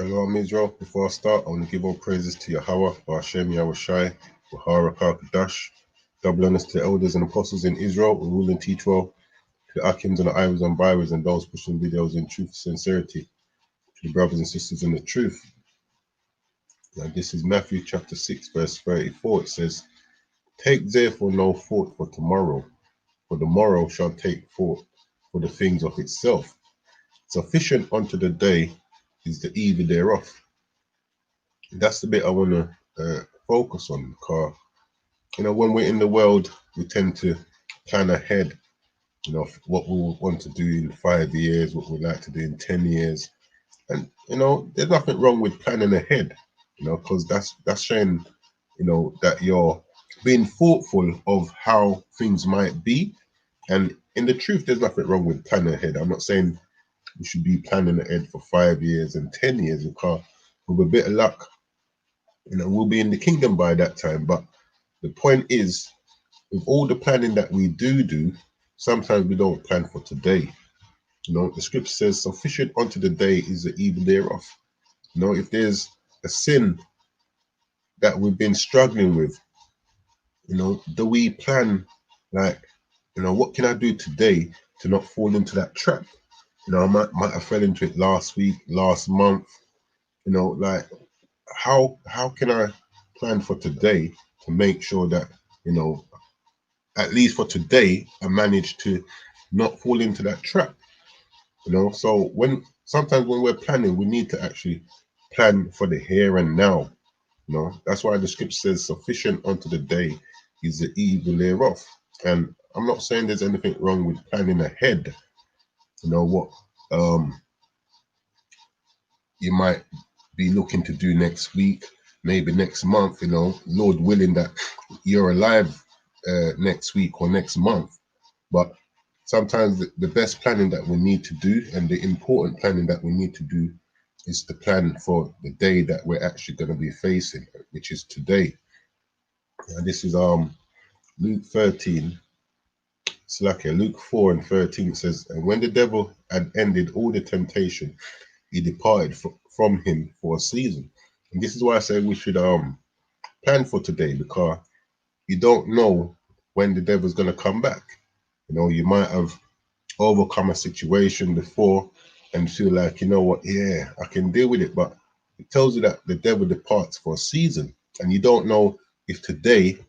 Shalom Israel. Before I start, I want to give all praises to Yahweh, Ba'ashem Yahushai, Bahara Kadash, double honors to the elders and apostles in Israel, who rule and teach well, to the Akims and the Iwas and Bywers and those pushing videos in truth and sincerity, to the brothers and sisters in the truth. Now, this is Matthew chapter 6, verse 34. It says, "Take therefore no thought for tomorrow, for the morrow shall take thought for the things of itself. Sufficient unto the day is the evil thereof." That's the bit I want to focus on, because when we're in the world, we tend to plan ahead, what we want to do in 5 years, what we'd like to do in 10 years. And there's nothing wrong with planning ahead, because that's showing that you're being thoughtful of how things might be. And in the truth, there's nothing wrong with planning ahead. I'm not saying we should be planning ahead for 5 years and 10 years, because with a bit of luck, we'll be in the kingdom by that time. But the point is, with all the planning that we do, sometimes we don't plan for today. The scripture says, "Sufficient unto the day is the evil thereof." If there's a sin that we've been struggling with, do we plan like, what can I do today to not fall into that trap? I might have fell into it last week, last month. Like, how can I plan for today to make sure that at least for today I manage to not fall into that trap? So sometimes when we're planning, we need to actually plan for the here and now. That's why the scripture says, "Sufficient unto the day is the evil thereof." And I'm not saying there's anything wrong with planning ahead. What you might be looking to do next week, maybe next month, Lord willing that you're alive next week or next month. But sometimes the best planning that we need to do, and the important planning that we need to do, is to plan for the day that we're actually going to be facing, which is today. And this is Luke 13. It's like Luke 4 and 13 says, "And when the devil had ended all the temptation, he departed from him for a season." And this is why I say we should plan for today, because you don't know when the devil's going to come back. You might have overcome a situation before and feel like, what, yeah, I can deal with it. But it tells you that the devil departs for a season, and you don't know if today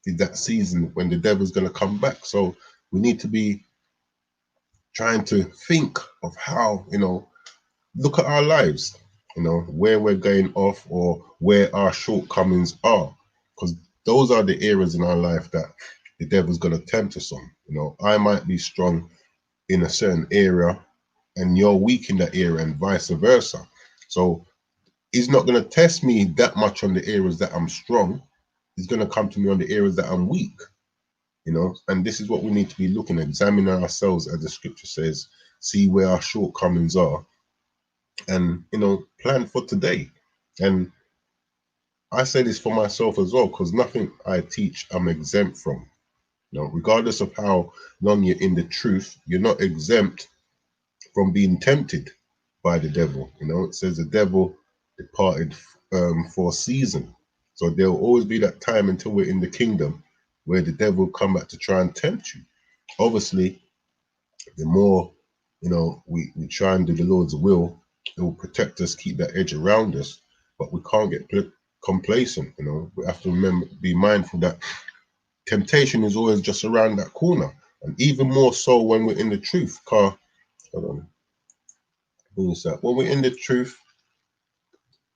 is that season when the devil's going to come back. So we need to be trying to think of how, look at our lives, where we're going off or where our shortcomings are, because those are the areas in our life that the devil's going to tempt us on. I might be strong in a certain area and you're weak in that area, and vice versa. So he's not going to test me that much on the areas that I'm strong. He's going to come to me on the areas that I'm weak. And this is what we need to be looking at, examining ourselves, as the scripture says, see where our shortcomings are, and plan for today. And I say this for myself as well, because nothing I teach I'm exempt from. Regardless of how long you're in the truth, you're not exempt from being tempted by the devil. It says the devil departed for a season. So there'll always be that time until we're in the kingdom where the devil will come back to try and tempt you. Obviously, the more we try and do the Lord's will, it will protect us, keep that edge around us. But we can't get complacent. We have to remember, be mindful that temptation is always just around that corner, and even more so when we're in the truth. Hold on. When we're in the truth,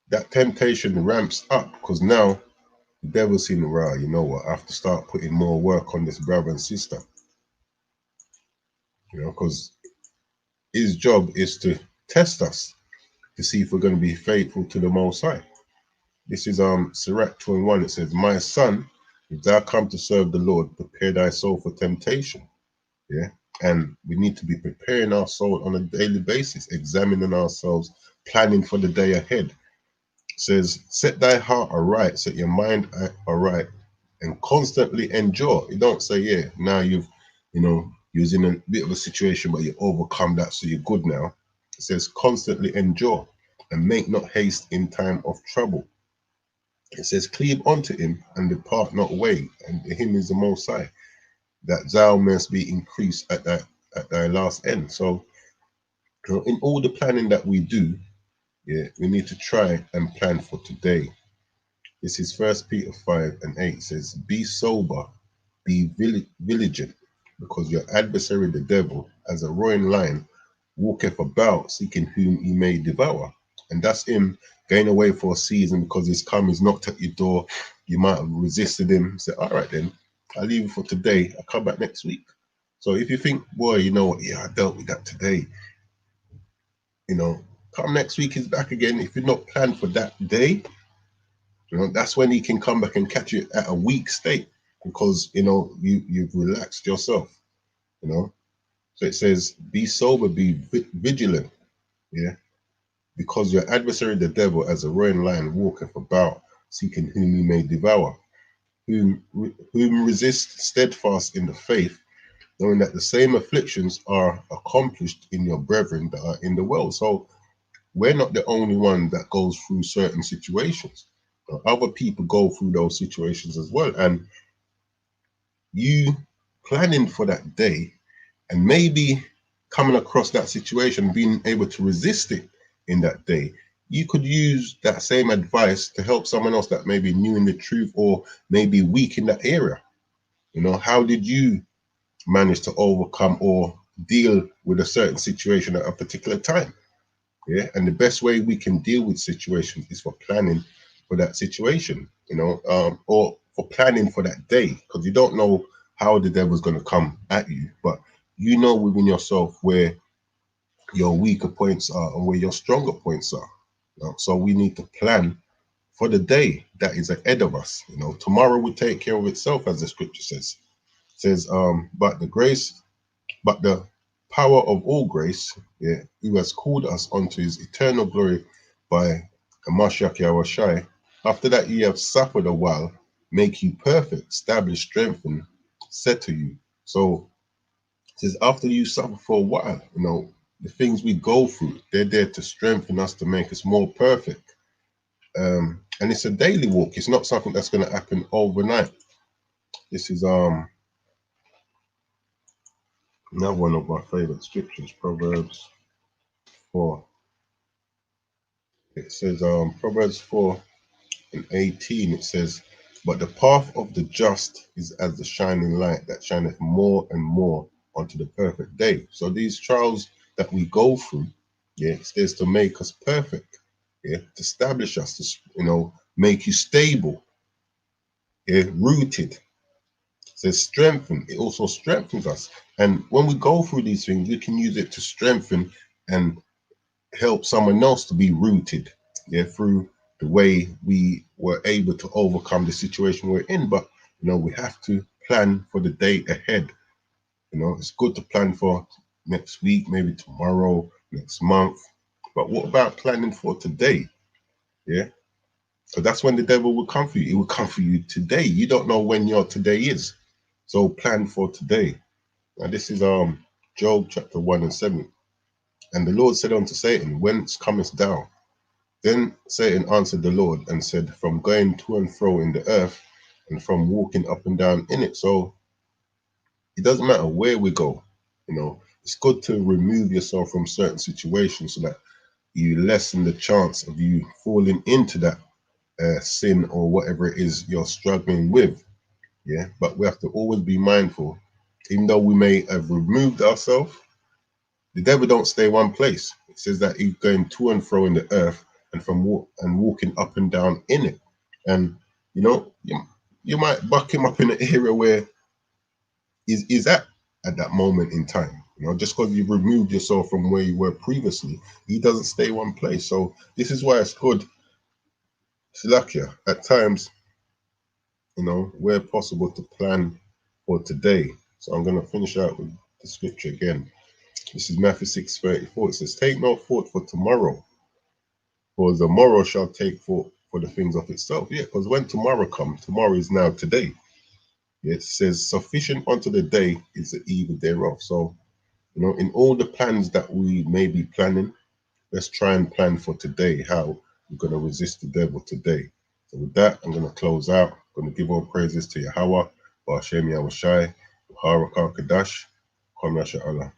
that temptation ramps up, because now the devil's seen, right, you know what, I have to start putting more work on this brother and sister. Because his job is to test us to see if we're going to be faithful to the Most High. This is Sirach 2:1. It says, "My son, if thou come to serve the Lord, prepare thy soul for temptation." Yeah. And we need to be preparing our soul on a daily basis, examining ourselves, planning for the day ahead. It says, "Set thy heart aright, set your mind aright, and constantly endure." You don't say, yeah, now you're in a bit of a situation, but you overcome that, so you're good now. It says, constantly endure. and make not haste in time of trouble. It says, cleave unto him and depart not away, and him is the Most High, that thou mayest be increased at thy last end. So, you know, in all the planning that we do, yeah, we need to try and plan for today. This is First Peter 5:8. It says, be sober, be vigilant, because your adversary the devil, as a roaring lion, walketh about seeking whom he may devour. And that's him going away for a season because he's come, he's knocked at your door. You might have resisted him. Say, all right, then, I'll leave it for today. I'll come back next week. So if you think, boy, you know what, yeah, I dealt with that today, you know, come next week, he's back again. If you're not planned for that day, you know, that's when he can come back and catch you at a weak state because, you know, you've relaxed yourself, you know. So it says, be sober, be vigilant, yeah, because your adversary, the devil, as a roaring lion, walketh about, seeking whom he may devour, whom resist steadfast in the faith, knowing that the same afflictions are accomplished in your brethren that are in the world. So we're not the only one that goes through certain situations. Other people go through those situations as well. And you planning for that day and maybe coming across that situation, being able to resist it in that day, you could use that same advice to help someone else that may be new in the truth or maybe weak in that area. You know, how did you manage to overcome or deal with a certain situation at a particular time? Yeah, and the best way we can deal with situations is for planning for that situation, you know, or for planning for that day, because you don't know how the devil's going to come at you, but you know within yourself where your weaker points are and where your stronger points are. You know? So we need to plan for the day that is ahead of us. You know, tomorrow will take care of itself, as the scripture says. It says, but the power of all grace, yeah, who has called us unto his eternal glory by Hamashiach Yahushai, after that ye have suffered a while, make you perfect, establish, strengthen, settle you. So it says, after you suffer for a while, you know, the things we go through, they're there to strengthen us, to make us more perfect. And it's a daily walk. It's not something that's going to happen overnight. This is another one of my favorite scriptures, Proverbs 4. It says, Proverbs 4:18, it says, but the path of the just is as the shining light that shineth more and more unto the perfect day. So these trials that we go through, yeah, it's there to make us perfect, yeah, to establish us, to, you know, make you stable, yeah, rooted. It says strengthen, it also strengthens us. And when we go through these things, we can use it to strengthen and help someone else to be rooted, yeah, through the way we were able to overcome the situation we're in. But you know, we have to plan for the day ahead. You know, it's good to plan for next week, maybe tomorrow, next month. But what about planning for today? Yeah. So that's when the devil will come for you. It will come for you today. You don't know when your today is. So plan for today. Now this is Job chapter 1:7. And the Lord said unto Satan, whence comest thou? Then Satan answered the Lord and said, from going to and fro in the earth and from walking up and down in it. So it doesn't matter where we go, you know, it's good to remove yourself from certain situations so that you lessen the chance of you falling into that sin or whatever it is you're struggling with. Yeah, but we have to always be mindful, even though we may have removed ourselves, the devil don't stay one place. It says that he's going to and fro in the earth and walking up and down in it. And you know, you might buck him up in an area where he's at that moment in time. You know, just because you've removed yourself from where you were previously, he doesn't stay one place. So this is why it's good, Slakia, at times, you know, where possible to plan for today. So I'm going to finish out with the scripture again. This is Matthew 6:34. It says, take no thought for tomorrow, for the morrow shall take thought for the things of itself. Yeah, because when tomorrow comes, tomorrow is now today. Yeah, it says, sufficient unto the day is the evil thereof. So, you know, in all the plans that we may be planning, let's try and plan for today how we're going to resist the devil today. So with that, I'm going to close out. I'm going to give all praises to Yahweh, Ba'ashem Yahushai, Harakah Kadash, Kwam Yasha Allah.